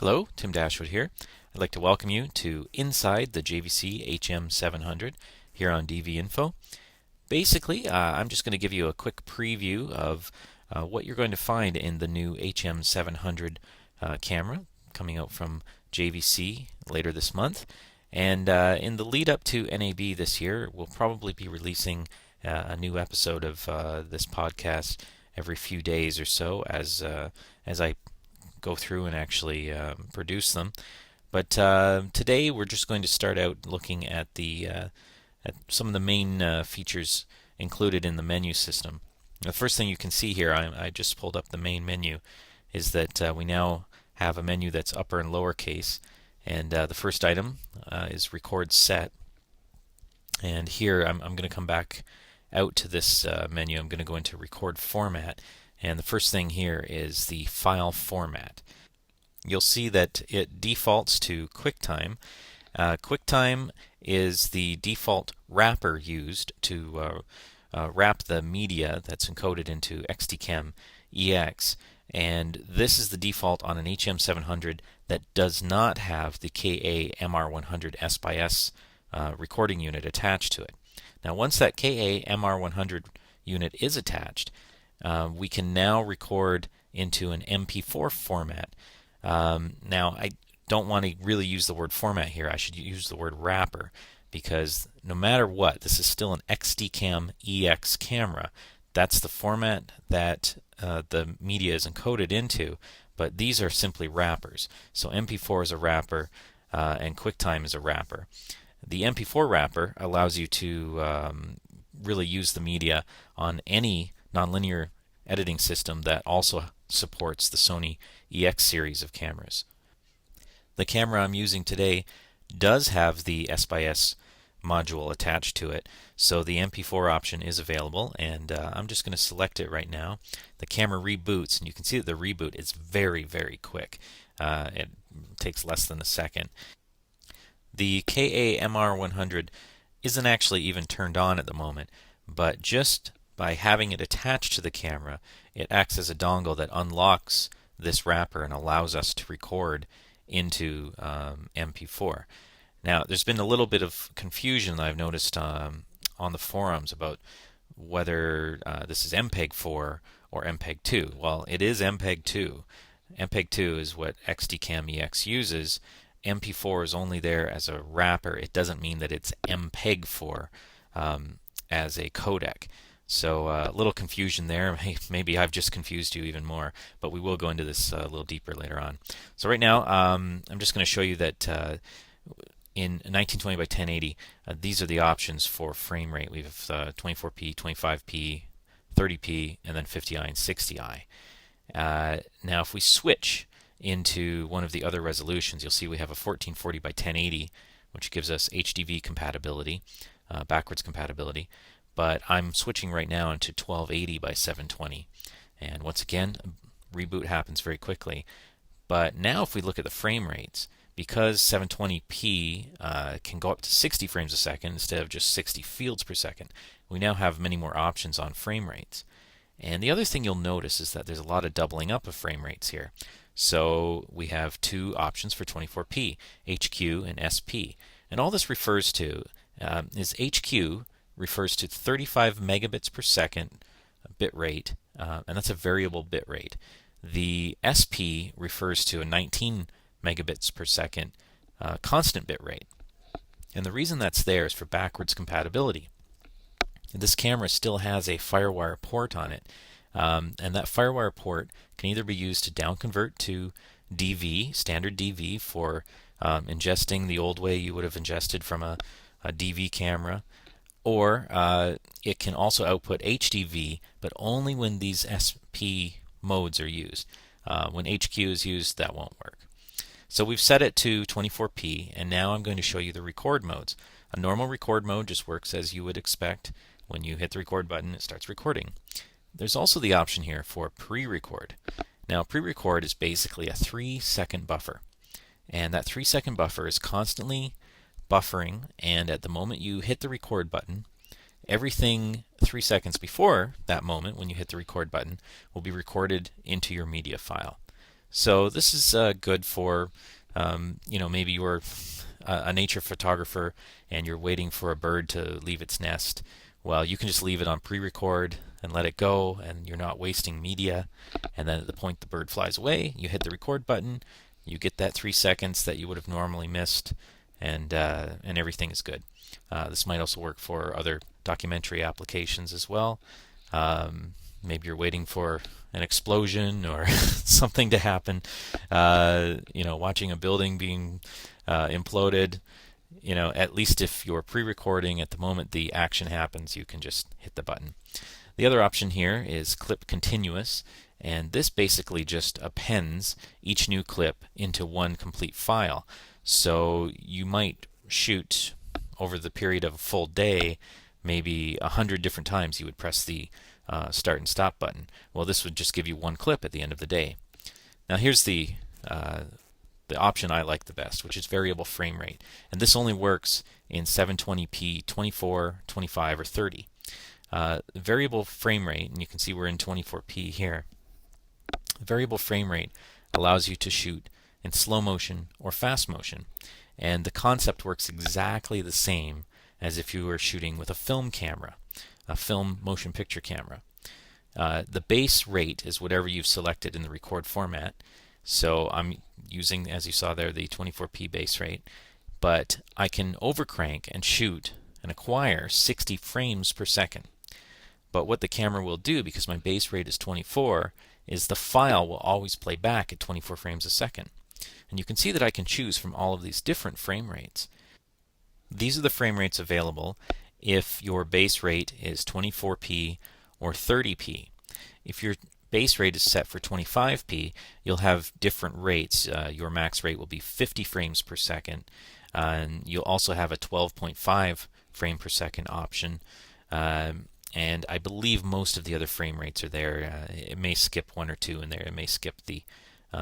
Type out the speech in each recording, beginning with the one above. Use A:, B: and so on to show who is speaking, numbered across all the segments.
A: Hello, Tim Dashwood here. I'd like to welcome you to Inside the JVC HM700 here on DV Info. Basically, I'm just going to give you a quick preview of what you're going to find in the new HM700 camera coming out from JVC later this month. And in the lead up to NAB this year, we'll probably be releasing a new episode of this podcast every few days or so as I go through and actually produce them. But today we're just going to start out looking at at some of the main features included in the menu system. The first thing you can see here, I just pulled up the main menu, is that we now have a menu that's upper and lower case, and the first item is record set. And here I'm going to come back out to this menu. I'm going to go into record format, and the first thing here is the file format. You'll see that it defaults to QuickTime. QuickTime is the default wrapper used to wrap the media that's encoded into XTCam EX, and this is the default on an HM700 that does not have the KA-MR100 S/S recording unit attached to it. Now once that KA-MR100 unit is attached, we can now record into an MP4 format. Now I don't want to really use the word format here. I should use the word wrapper, because no matter what, this is still an XTCam EX camera. That's the format that the media is encoded into, but these are simply wrappers. So MP4 is a wrapper and QuickTime is a wrapper. The MP4 wrapper allows you to really use the media on any nonlinear editing system that also supports the Sony EX series of cameras. The camera I'm using today does have the S/S module attached to it, so the MP4 option is available, and I'm just going to select it right now. The camera reboots, and you can see that the reboot is very, very quick. It takes less than a second. The KA-MR100 isn't actually even turned on at the moment, but just by having it attached to the camera, it acts as a dongle that unlocks this wrapper and allows us to record into MP4. Now, there's been a little bit of confusion that I've noticed on the forums about whether this is MPEG-4 or MPEG-2. Well, it is MPEG-2. MPEG-2 is what XTCam EX uses. MP4 is only there as a wrapper. It doesn't mean that it's MPEG-4 as a codec. So a little confusion there. Maybe I've just confused you even more, but we will go into this a little deeper later on. So right now, I'm just going to show you that in 1920 by 1080, these are the options for frame rate. We have 24p, 25p, 30p, and then 50i and 60i. Now, if we switch into one of the other resolutions, you'll see we have a 1440 by 1080, which gives us HDV compatibility, backwards compatibility. But I'm switching right now into 1280 by 720. And once again, reboot happens very quickly. But now if we look at the frame rates, because 720p can go up to 60 frames a second instead of just 60 fields per second, we now have many more options on frame rates. And the other thing you'll notice is that there's a lot of doubling up of frame rates here. So we have two options for 24p, HQ and SP. And all this refers to is HQ refers to 35 megabits per second bit rate, and that's a variable bit rate. The SP refers to a 19 megabits per second constant bit rate. And the reason that's there is for backwards compatibility. This camera still has a FireWire port on it, and that FireWire port can either be used to downconvert to DV, standard DV, for ingesting the old way you would have ingested from a DV camera, or it can also output HDV, but only when these SP modes are used. When HQ is used, that won't work. So we've set it to 24p, and now I'm going to show you the record modes. A normal record mode just works as you would expect. When you hit the record button, it starts recording. There's also the option here for pre-record. Now, pre-record is basically a 3-second buffer, and that 3-second buffer is constantly buffering, and at the moment you hit the record button, everything 3 seconds before that moment when you hit the record button will be recorded into your media file. So this is good for, maybe you're a nature photographer and you're waiting for a bird to leave its nest. Well, you can just leave it on pre-record and let it go, and you're not wasting media. And then at the point the bird flies away, you hit the record button, you get that 3 seconds that you would have normally missed, and everything is good. This might also work for other documentary applications as well. Maybe you're waiting for an explosion or something to happen. Watching a building being imploded. At least if you're pre-recording, at the moment the action happens, you can just hit the button. The other option here is clip continuous, and this basically just appends each new clip into one complete file. So you might shoot over the period of a full day, maybe 100 different times you would press the start and stop button. Well, this would just give you one clip at the end of the day. Now here's the option I like the best, which is variable frame rate. And this only works in 720p, 24, 25, or 30. Variable frame rate, and you can see we're in 24p here. Variable frame rate allows you to shoot in slow motion or fast motion. And the concept works exactly the same as if you were shooting with a film camera, a film motion picture camera. The base rate is whatever you've selected in the record format. So I'm using, as you saw there, the 24p base rate, but I can overcrank and shoot and acquire 60 frames per second. But what the camera will do, because my base rate is 24, is the file will always play back at 24 frames a second. And you can see that I can choose from all of these different frame rates. These are the frame rates available if your base rate is 24p or 30p. If your base rate is set for 25p, you'll have different rates. Your max rate will be 50 frames per second, and you'll also have a 12.5 frame per second option. And I believe most of the other frame rates are there. It may skip one or two in there. It may skip the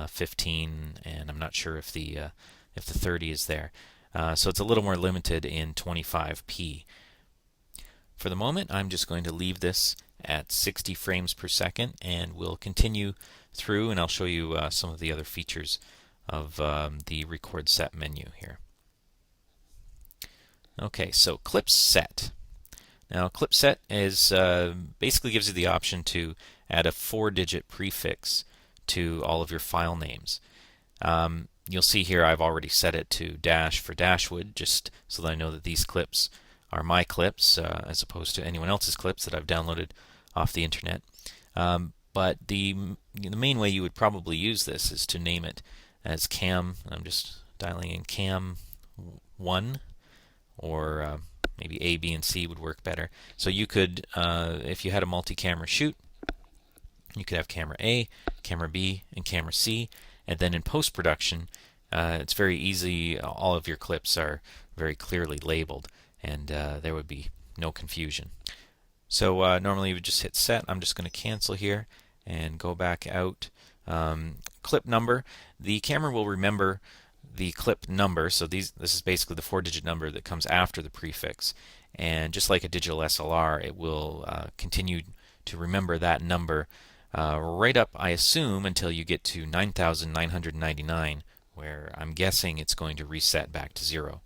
A: 15, and I'm not sure if the 30 is there. So it's a little more limited in 25p. For the moment, I'm just going to leave this at 60 frames per second, and we'll continue through, and I'll show you some of the other features of the record set menu here. Okay, so clip set. Now, clip set is basically gives you the option to add a 4-digit prefix to all of your file names. You'll see here I've already set it to dash for Dashwood, just so that I know that these clips are my clips as opposed to anyone else's clips that I've downloaded off the internet. But the main way you would probably use this is to name it as cam. I'm just dialing in cam 1, or maybe A, B, and C would work better. So you could, if you had a multi-camera shoot, you could have camera A, camera B, and camera C, and then in post-production, it's very easy. All of your clips are very clearly labeled, and there would be no confusion. So normally you would just hit set. I'm just going to cancel here and go back out. Clip number. The camera will remember the clip number. So this is basically the 4-digit number that comes after the prefix. And just like a digital SLR, it will continue to remember that number right up, I assume, until you get to 9,999, where I'm guessing it's going to reset back to 0.